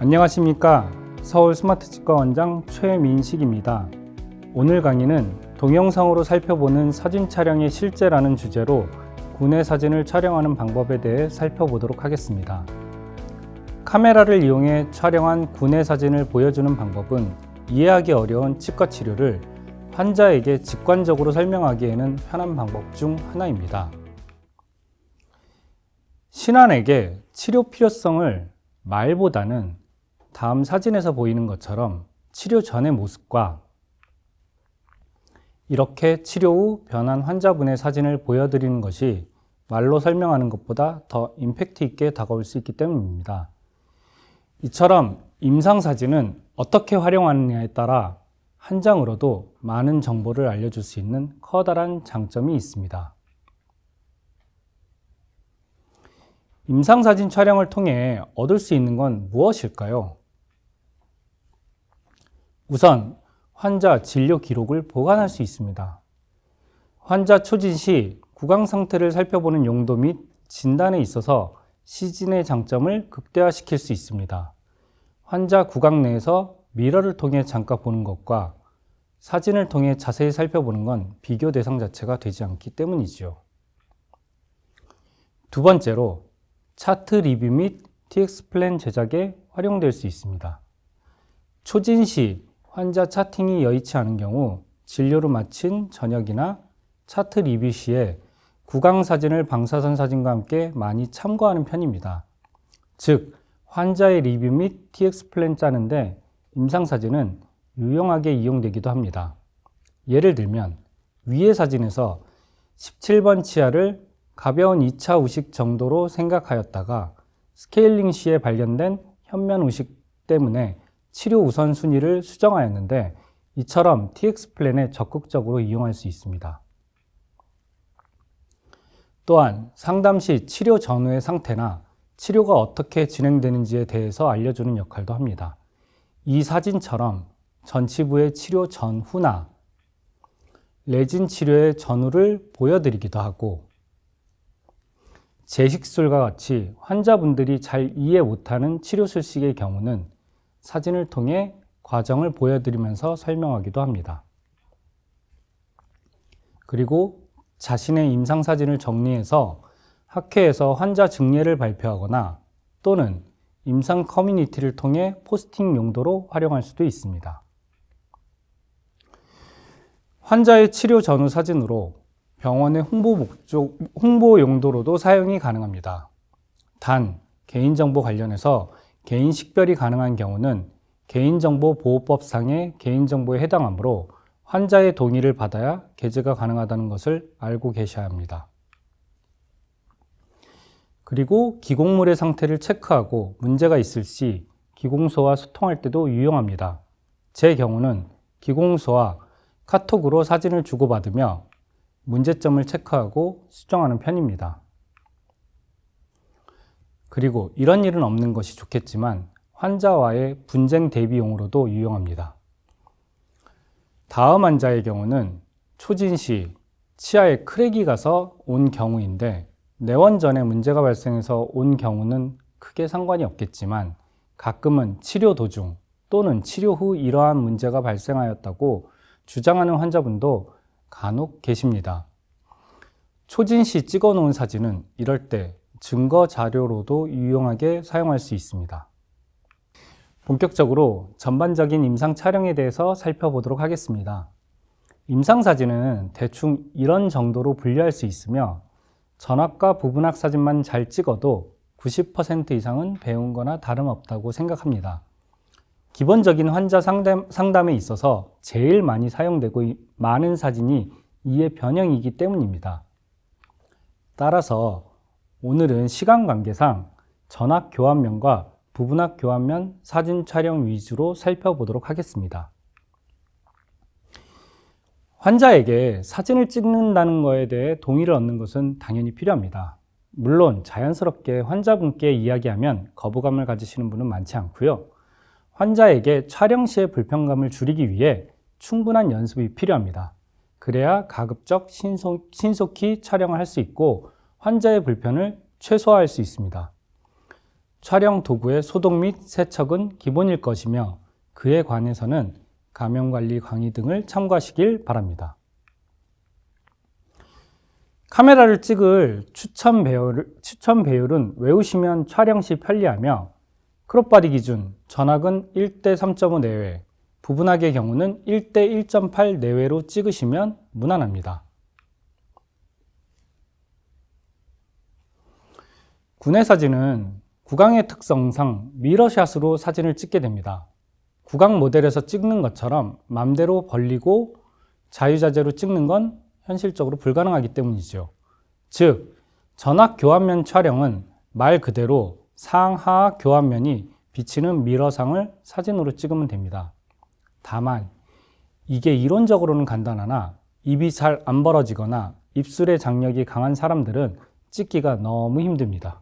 안녕하십니까. 서울 스마트치과 원장 최민식입니다. 오늘 강의는 동영상으로 살펴보는 사진 촬영의 실제라는 주제로 군의 사진을 촬영하는 방법에 대해 살펴보도록 하겠습니다. 카메라를 이용해 촬영한 군의 사진을 보여주는 방법은 이해하기 어려운 치과 치료를 환자에게 직관적으로 설명하기에는 편한 방법 중 하나입니다. 신환에게 치료 필요성을 말보다는 다음 사진에서 보이는 것처럼 치료 전의 모습과 이렇게 치료 후 변한 환자분의 사진을 보여드리는 것이 말로 설명하는 것보다 더 임팩트 있게 다가올 수 있기 때문입니다. 이처럼 임상사진은 어떻게 활용하느냐에 따라 한 장으로도 많은 정보를 알려줄 수 있는 커다란 장점이 있습니다. 임상사진 촬영을 통해 얻을 수 있는 건 무엇일까요? 우선 환자 진료 기록을 보관할 수 있습니다. 환자 초진 시 구강 상태를 살펴보는 용도 및 진단에 있어서 시진의 장점을 극대화시킬 수 있습니다. 환자 구강 내에서 미러를 통해 잠깐 보는 것과 사진을 통해 자세히 살펴보는 건 비교 대상 자체가 되지 않기 때문이지요. 두 번째로 차트 리뷰 및 TX 플랜 제작에 활용될 수 있습니다. 초진 시 환자 차팅이 여의치 않은 경우 진료를 마친 저녁이나 차트 리뷰 시에 구강 사진을 방사선 사진과 함께 많이 참고하는 편입니다. 즉, 환자의 리뷰 및 TX 플랜 짜는데 임상사진은 유용하게 이용되기도 합니다. 예를 들면 위의 사진에서 17번 치아를 가벼운 2차 우식 정도로 생각하였다가 스케일링 시에 발견된 현면 우식 때문에 치료 우선순위를 수정하였는데 이처럼 TX 플랜에 적극적으로 이용할 수 있습니다. 또한 상담 시 치료 전후의 상태나 치료가 어떻게 진행되는지에 대해서 알려주는 역할도 합니다. 이 사진처럼 전치부의 치료 전후나 레진 치료의 전후를 보여드리기도 하고 제식술과 같이 환자분들이 잘 이해 못하는 치료 술식의 경우는 사진을 통해 과정을 보여드리면서 설명하기도 합니다. 그리고 자신의 임상사진을 정리해서 학회에서 환자 증례를 발표하거나 또는 임상 커뮤니티를 통해 포스팅 용도로 활용할 수도 있습니다. 환자의 치료 전후 사진으로 병원의 홍보 용도로도 사용이 가능합니다. 단, 개인정보 관련해서 개인 식별이 가능한 경우는 개인정보보호법상의 개인정보에 해당하므로 환자의 동의를 받아야 게재가 가능하다는 것을 알고 계셔야 합니다. 그리고 기공물의 상태를 체크하고 문제가 있을 시 기공소와 소통할 때도 유용합니다. 제 경우는 기공소와 카톡으로 사진을 주고받으며 문제점을 체크하고 수정하는 편입니다. 그리고 이런 일은 없는 것이 좋겠지만 환자와의 분쟁 대비용으로도 유용합니다. 다음 환자의 경우는 초진 시 치아에 크랙이 가서 온 경우인데 내원 전에 문제가 발생해서 온 경우는 크게 상관이 없겠지만 가끔은 치료 도중 또는 치료 후 이러한 문제가 발생하였다고 주장하는 환자분도 간혹 계십니다. 초진 시 찍어 놓은 사진은 이럴 때 증거 자료로도 유용하게 사용할 수 있습니다. 본격적으로 전반적인 임상 촬영에 대해서 살펴보도록 하겠습니다. 임상사진은 대충 이런 정도로 분류할 수 있으며 전학과 부분학 사진만 잘 찍어도 90% 이상은 배운 거나 다름없다고 생각합니다. 기본적인 환자 상담에 있어서 제일 많이 사용되고 많은 사진이 이의 변형이기 때문입니다. 따라서 오늘은 시간 관계상 전학 교환면과 부분학 교환면 사진 촬영 위주로 살펴보도록 하겠습니다. 환자에게 사진을 찍는다는 것에 대해 동의를 얻는 것은 당연히 필요합니다. 물론 자연스럽게 환자분께 이야기하면 거부감을 가지시는 분은 많지 않고요. 환자에게 촬영 시의 불편감을 줄이기 위해 충분한 연습이 필요합니다. 그래야 가급적 신속히 촬영을 할 수 있고 환자의 불편을 최소화할 수 있습니다. 촬영 도구의 소독 및 세척은 기본일 것이며 그에 관해서는 감염관리 강의 등을 참고하시길 바랍니다. 카메라를 찍을 추천 배율은 외우시면 촬영 시 편리하며 크롭바디 기준 전압은 1대 3.5 내외, 부분하게 경우는 1대 1.8 내외로 찍으시면 무난합니다. 군의 사진은 구강의 특성상 미러샷으로 사진을 찍게 됩니다. 구강 모델에서 찍는 것처럼 맘대로 벌리고 자유자재로 찍는 건 현실적으로 불가능하기 때문이죠. 즉, 전압 교환면 촬영은 말 그대로 상하하 교환면이 비치는 미러상을 사진으로 찍으면 됩니다. 다만 이게 이론적으로는 간단하나 입이 잘 안 벌어지거나 입술의 장력이 강한 사람들은 찍기가 너무 힘듭니다.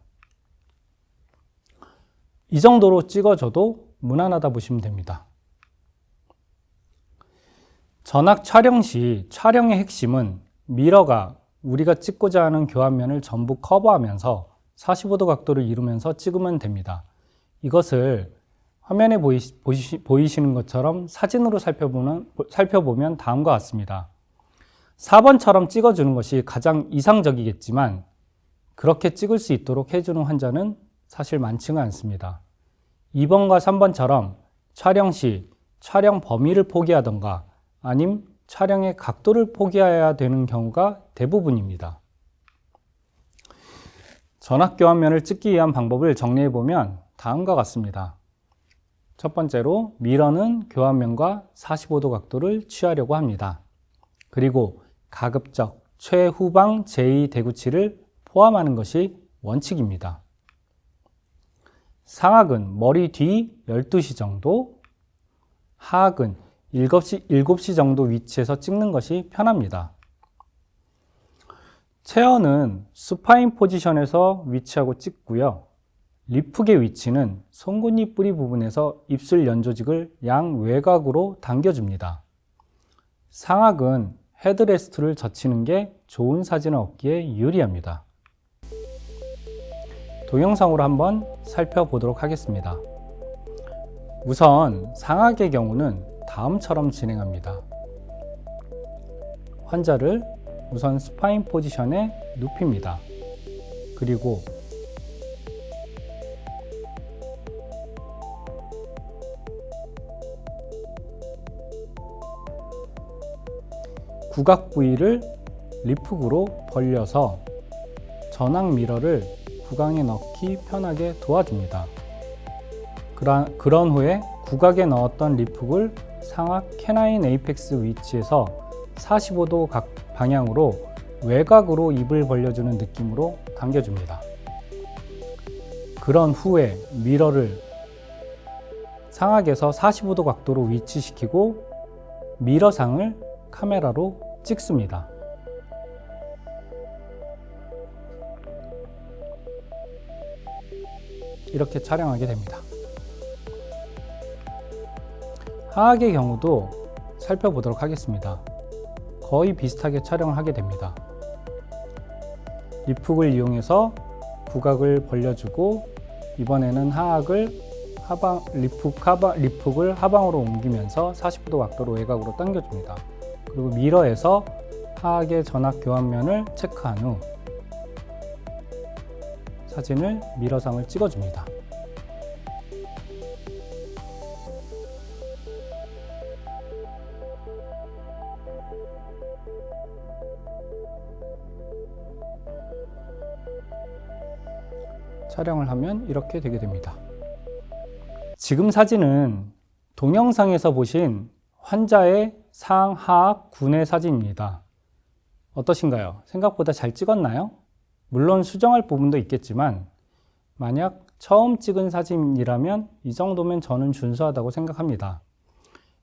이 정도로 찍어줘도 무난하다 보시면 됩니다. 전압 촬영 시 촬영의 핵심은 미러가 우리가 찍고자 하는 교환면을 전부 커버하면서 45도 각도를 이루면서 찍으면 됩니다. 이것을 화면에 보이시는 것처럼 사진으로 살펴보면 다음과 같습니다. 4번처럼 찍어주는 것이 가장 이상적이겠지만 그렇게 찍을 수 있도록 해주는 환자는 사실 많지는 않습니다. 2번과 3번처럼 촬영 시 촬영 범위를 포기하던가 아님 촬영의 각도를 포기해야 되는 경우가 대부분입니다. 전압 교환면을 찍기 위한 방법을 정리해보면 다음과 같습니다. 첫 번째로 미러는 교환면과 45도 각도를 취하려고 합니다. 그리고 가급적 최후방 제2 대구치를 포함하는 것이 원칙입니다. 상악은 머리 뒤 12시 정도, 하악은 7시 정도 위치에서 찍는 것이 편합니다. 체어는 수파인 포지션에서 위치하고 찍고요. 리프의 위치는 송곳니 뿌리 부분에서 입술 연조직을 양 외곽으로 당겨줍니다. 상악은 헤드레스트를 젖히는 게 좋은 사진을 얻기에 유리합니다. 동영상으로 한번 살펴보도록 하겠습니다. 우선 상악의 경우는 다음처럼 진행합니다. 환자를 우선 스파인 포지션에 눕힙니다. 그리고 구각 부위를 리프으로 벌려서 전악 미러를 구강에 넣기 편하게 도와줍니다. 그런 후에 구각에 넣었던 리프를 상악 캐나인 에이펙스 위치에서 45도 방향으로 외곽으로 입을 벌려주는 느낌으로 당겨줍니다. 그런 후에 미러를 상악에서 45도 각도로 위치시키고 미러상을 카메라로 찍습니다. 이렇게 촬영하게 됩니다. 하악의 경우도 살펴보도록 하겠습니다. 거의 비슷하게 촬영을 하게 됩니다. 리프를 이용해서 구각을 벌려주고 이번에는 하악을 리프를 하방으로 옮기면서 45도 각도로 외곽으로 당겨줍니다. 그리고 미러에서 하악의 전압 교환면을 체크한 후 사진을 미러상을 찍어줍니다. 촬영을 하면 이렇게 되게 됩니다. 지금 사진은 동영상에서 보신 환자의 상하악 군의 사진입니다. 어떠신가요? 생각보다 잘 찍었나요? 물론 수정할 부분도 있겠지만 만약 처음 찍은 사진이라면 이 정도면 저는 준수하다고 생각합니다.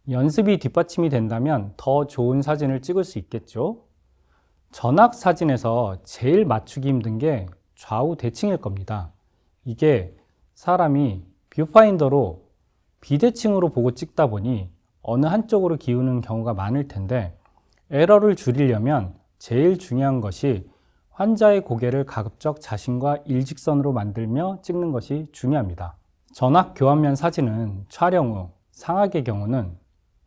연습이 뒷받침이 된다면 더 좋은 사진을 찍을 수 있겠죠. 전악 사진에서 제일 맞추기 힘든 게 좌우 대칭일 겁니다. 이게 사람이 뷰파인더로 비대칭으로 보고 찍다 보니 어느 한쪽으로 기우는 경우가 많을 텐데 에러를 줄이려면 제일 중요한 것이 환자의 고개를 가급적 자신과 일직선으로 만들며 찍는 것이 중요합니다. 전악 교환면 사진은 촬영 후 상악의 경우는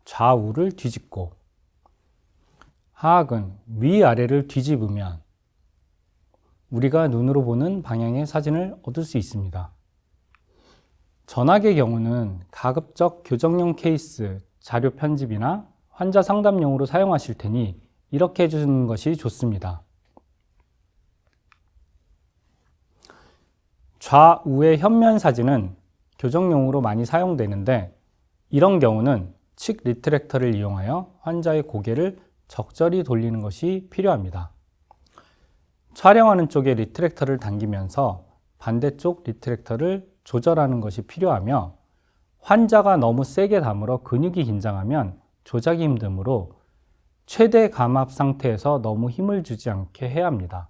좌우를 뒤집고 하악은 위아래를 뒤집으면 우리가 눈으로 보는 방향의 사진을 얻을 수 있습니다. 전악의 경우는 가급적 교정용 케이스, 자료 편집이나 환자 상담용으로 사용하실 테니 이렇게 해주는 것이 좋습니다. 좌우의 현면 사진은 교정용으로 많이 사용되는데 이런 경우는 칙 리트랙터를 이용하여 환자의 고개를 적절히 돌리는 것이 필요합니다. 촬영하는 쪽에 리트랙터를 당기면서 반대쪽 리트랙터를 조절하는 것이 필요하며 환자가 너무 세게 다물어 근육이 긴장하면 조작이 힘드므로 최대 감압 상태에서 너무 힘을 주지 않게 해야 합니다.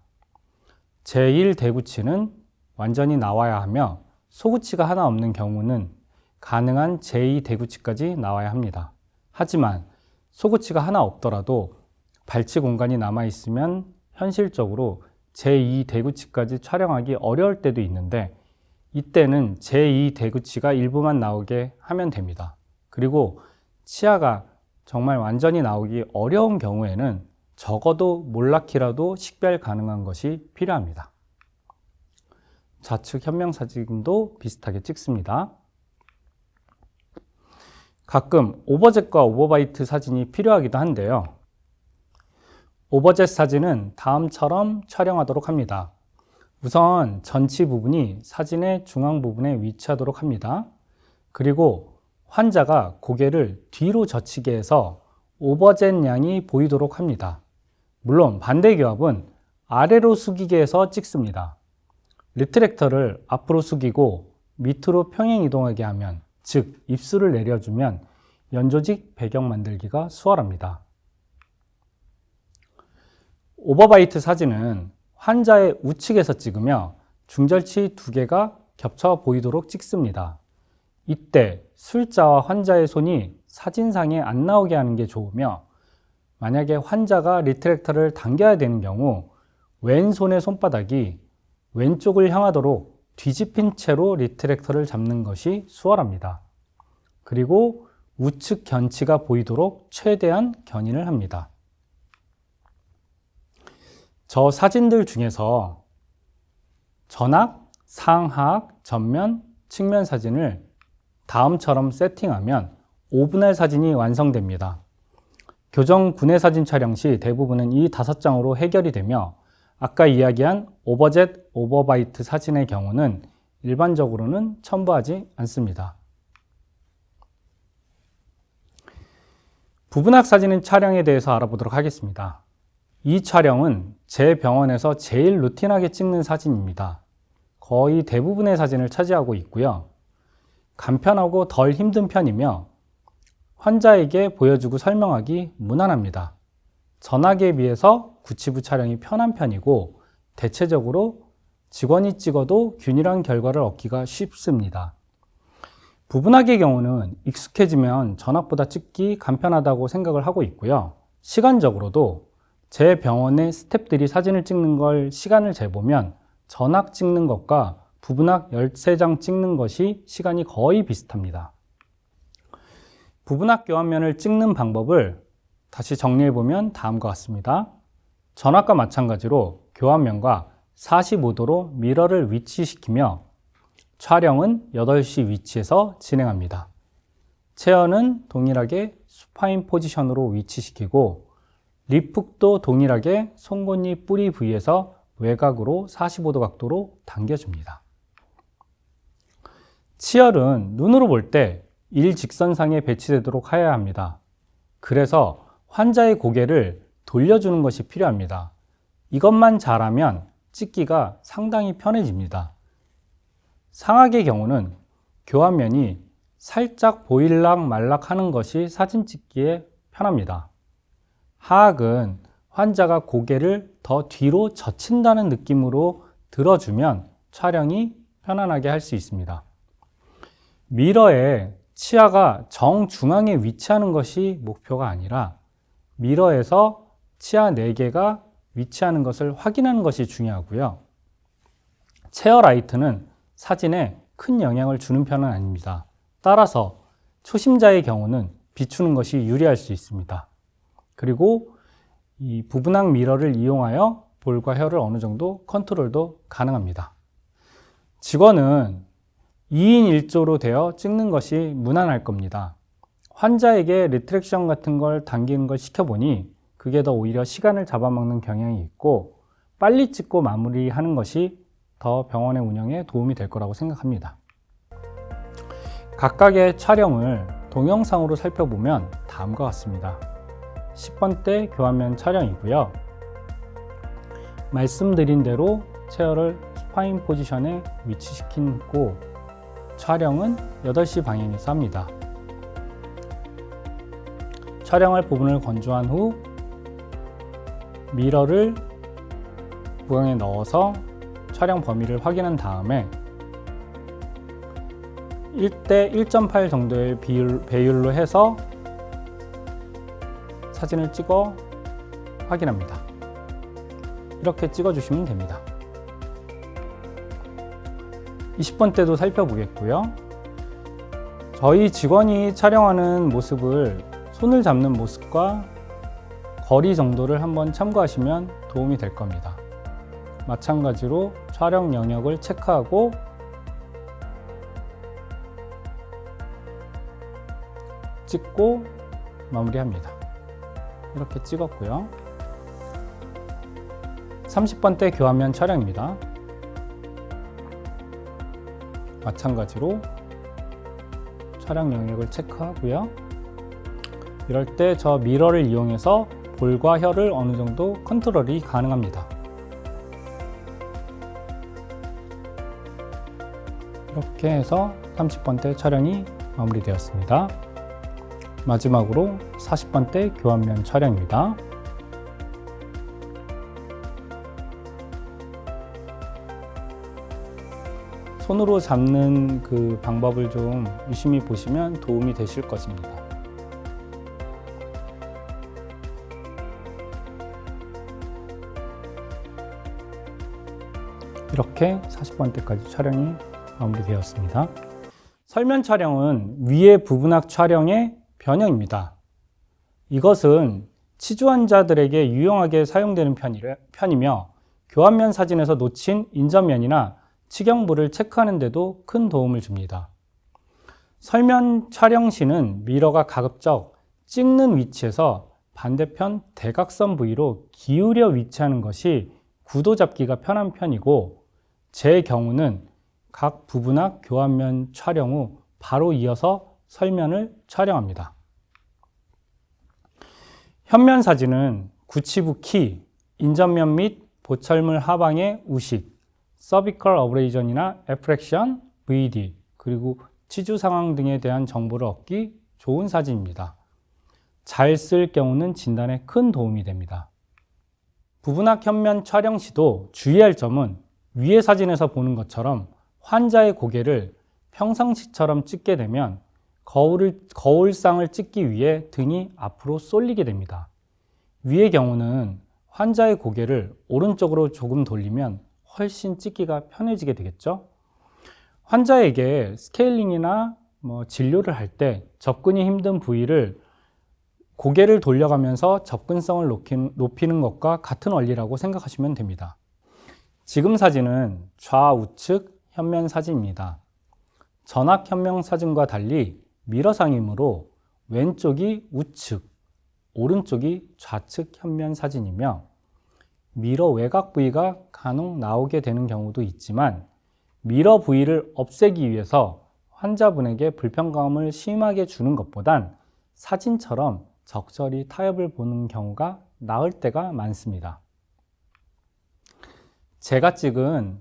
제1 대구치는 완전히 나와야 하며 소구치가 하나 없는 경우는 가능한 제2 대구치까지 나와야 합니다. 하지만 소구치가 하나 없더라도 발치 공간이 남아있으면 현실적으로 제2 대구치까지 촬영하기 어려울 때도 있는데 이때는 제2 대구치가 일부만 나오게 하면 됩니다. 그리고 치아가 정말 완전히 나오기 어려운 경우에는 적어도 몰락키라도 식별 가능한 것이 필요합니다. 좌측 현명 사진도 비슷하게 찍습니다. 가끔 오버젯과 오버바이트 사진이 필요하기도 한데요. 오버젯 사진은 다음처럼 촬영하도록 합니다. 우선 전치 부분이 사진의 중앙 부분에 위치하도록 합니다. 그리고 환자가 고개를 뒤로 젖히게 해서 오버젯 양이 보이도록 합니다. 물론 반대 교합은 아래로 숙이게 해서 찍습니다. 리트랙터를 앞으로 숙이고 밑으로 평행 이동하게 하면, 즉 입술을 내려주면 연조직 배경 만들기가 수월합니다. 오버바이트 사진은 환자의 우측에서 찍으며 중절치 두 개가 겹쳐 보이도록 찍습니다. 이때 술자와 환자의 손이 사진상에 안 나오게 하는 게 좋으며, 만약에 환자가 리트랙터를 당겨야 되는 경우 왼손의 손바닥이 왼쪽을 향하도록 뒤집힌 채로 리트랙터를 잡는 것이 수월합니다. 그리고 우측 견치가 보이도록 최대한 견인을 합니다. 저 사진들 중에서 전악, 상하악, 전면, 측면 사진을 다음처럼 세팅하면 5분할 사진이 완성됩니다. 교정 군내 사진 촬영 시 대부분은 이 5장으로 해결이 되며, 아까 이야기한 오버젯, 오버바이트 사진의 경우는 일반적으로는 첨부하지 않습니다. 부분학 사진 촬영에 대해서 알아보도록 하겠습니다. 이 촬영은 제 병원에서 제일 루틴하게 찍는 사진입니다. 거의 대부분의 사진을 차지하고 있고요. 간편하고 덜 힘든 편이며 환자에게 보여주고 설명하기 무난합니다. 전악에 비해서 구치부 촬영이 편한 편이고 대체적으로 직원이 찍어도 균일한 결과를 얻기가 쉽습니다. 부분학의 경우는 익숙해지면 전악보다 찍기 간편하다고 생각을 하고 있고요. 시간적으로도 제 병원의 스태프들이 사진을 찍는 걸 시간을 재보면 전악 찍는 것과 부분학 13장 찍는 것이 시간이 거의 비슷합니다. 부분학 교환면을 찍는 방법을 다시 정리해보면 다음과 같습니다. 전악과 마찬가지로 교환면과 45도로 미러를 위치시키며 촬영은 8시 위치에서 진행합니다. 체어는 동일하게 수파인 포지션으로 위치시키고 립훅도 동일하게 송곳니 뿌리 부위에서 외곽으로 45도 각도로 당겨줍니다. 치열은 눈으로 볼 때 일직선상에 배치되도록 해야 합니다. 그래서 환자의 고개를 돌려주는 것이 필요합니다. 이것만 잘하면 찍기가 상당히 편해집니다. 상악의 경우는 교환면이 살짝 보일락 말락 하는 것이 사진 찍기에 편합니다. 하악은 환자가 고개를 더 뒤로 젖힌다는 느낌으로 들어주면 촬영이 편안하게 할 수 있습니다. 미러에 치아가 정중앙에 위치하는 것이 목표가 아니라 미러에서 치아 4개가 위치하는 것을 확인하는 것이 중요하고요. 체어 라이트는 사진에 큰 영향을 주는 편은 아닙니다. 따라서 초심자의 경우는 비추는 것이 유리할 수 있습니다. 그리고 이 부분학 미러를 이용하여 볼과 혀를 어느 정도 컨트롤도 가능합니다. 직원은 2인 1조로 되어 찍는 것이 무난할 겁니다. 환자에게 리트랙션 같은 걸 당기는 걸 시켜보니 그게 더 오히려 시간을 잡아먹는 경향이 있고 빨리 찍고 마무리하는 것이 더 병원의 운영에 도움이 될 거라고 생각합니다. 각각의 촬영을 동영상으로 살펴보면 다음과 같습니다. 10번대 교환면 촬영이고요. 말씀드린 대로 체어를 스파인 포지션에 위치시키고 촬영은 8시 방향에서 합니다. 촬영할 부분을 건조한 후 미러를 부강에 넣어서 촬영 범위를 확인한 다음에 1대 1.8 정도의 배율로 해서 사진을 찍어 확인합니다. 이렇게 찍어주시면 됩니다. 20번 때도 살펴보겠고요. 저희 직원이 촬영하는 모습을 손을 잡는 모습과 거리 정도를 한번 참고하시면 도움이 될 겁니다. 마찬가지로 촬영 영역을 체크하고 찍고 마무리합니다. 이렇게 찍었고요. 30번대 교환면 촬영입니다. 마찬가지로 촬영 영역을 체크하고요. 이럴 때 저 미러를 이용해서 볼과 혀를 어느 정도 컨트롤이 가능합니다. 이렇게 해서 30번대 촬영이 마무리되었습니다. 마지막으로 40번대 교환면 촬영입니다. 손으로 잡는 그 방법을 좀 유심히 보시면 도움이 되실 것입니다. 이렇게 40번대까지 촬영이 마무리되었습니다. 설면 촬영은 위의 부분학 촬영의 변형입니다. 이것은 치주 환자들에게 유용하게 사용되는 편이며 교환면 사진에서 놓친 인접면이나 치경부를 체크하는 데도 큰 도움을 줍니다. 설면 촬영 시는 미러가 가급적 찍는 위치에서 반대편 대각선 부위로 기울여 위치하는 것이 구도 잡기가 편한 편이고 제 경우는 각 부분학 교환면 촬영 후 바로 이어서 설면을 촬영합니다. 현면 사진은 구치부 키, 인접면 및 보철물 하방의 우식, 서비컬 어브레이전이나 에프렉션, VD, 그리고 치주 상황 등에 대한 정보를 얻기 좋은 사진입니다. 잘 쓸 경우는 진단에 큰 도움이 됩니다. 부분학 현면 촬영 시도 주의할 점은 위의 사진에서 보는 것처럼 환자의 고개를 평상시처럼 찍게 되면 거울상을 찍기 위해 등이 앞으로 쏠리게 됩니다. 위의 경우는 환자의 고개를 오른쪽으로 조금 돌리면 훨씬 찍기가 편해지게 되겠죠. 환자에게 스케일링이나 진료를 할 때 접근이 힘든 부위를 고개를 돌려가면서 접근성을 높이는 것과 같은 원리라고 생각하시면 됩니다. 지금 사진은 좌우측 현면 사진입니다. 전학 현면 사진과 달리 미러상이므로 왼쪽이 우측, 오른쪽이 좌측 현면 사진이며 미러 외곽 부위가 간혹 나오게 되는 경우도 있지만 미러 부위를 없애기 위해서 환자분에게 불편감을 심하게 주는 것보단 사진처럼 적절히 타협을 보는 경우가 나을 때가 많습니다. 제가 찍은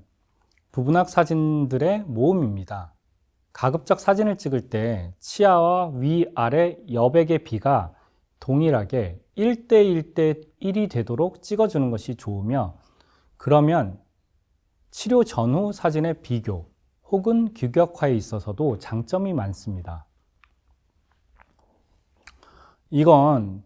부분학 사진들의 모음입니다. 가급적 사진을 찍을 때 치아와 위아래 여백의 비가 동일하게 1대 1이 되도록 찍어주는 것이 좋으며 그러면 치료 전후 사진의 비교 혹은 규격화에 있어서도 장점이 많습니다. 이건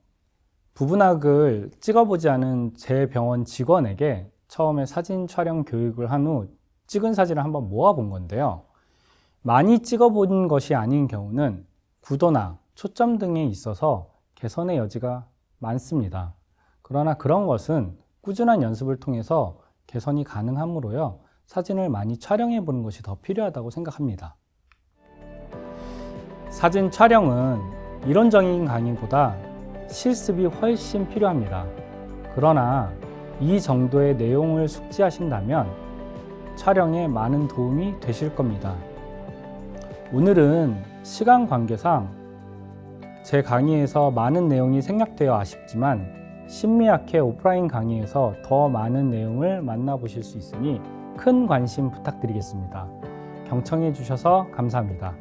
부분학을 찍어보지 않은 제 병원 직원에게 처음에 사진 촬영 교육을 한 후 찍은 사진을 한번 모아본 건데요. 많이 찍어본 것이 아닌 경우는 구도나 초점 등에 있어서 개선의 여지가 많습니다. 그러나 그런 것은 꾸준한 연습을 통해서 개선이 가능하므로요. 사진을 많이 촬영해 보는 것이 더 필요하다고 생각합니다. 사진 촬영은 이론적인 강의보다 실습이 훨씬 필요합니다. 그러나 이 정도의 내용을 숙지하신다면 촬영에 많은 도움이 되실 겁니다. 오늘은 시간 관계상 제 강의에서 많은 내용이 생략되어 아쉽지만 심리학회 오프라인 강의에서 더 많은 내용을 만나보실 수 있으니 큰 관심 부탁드리겠습니다. 경청해 주셔서 감사합니다.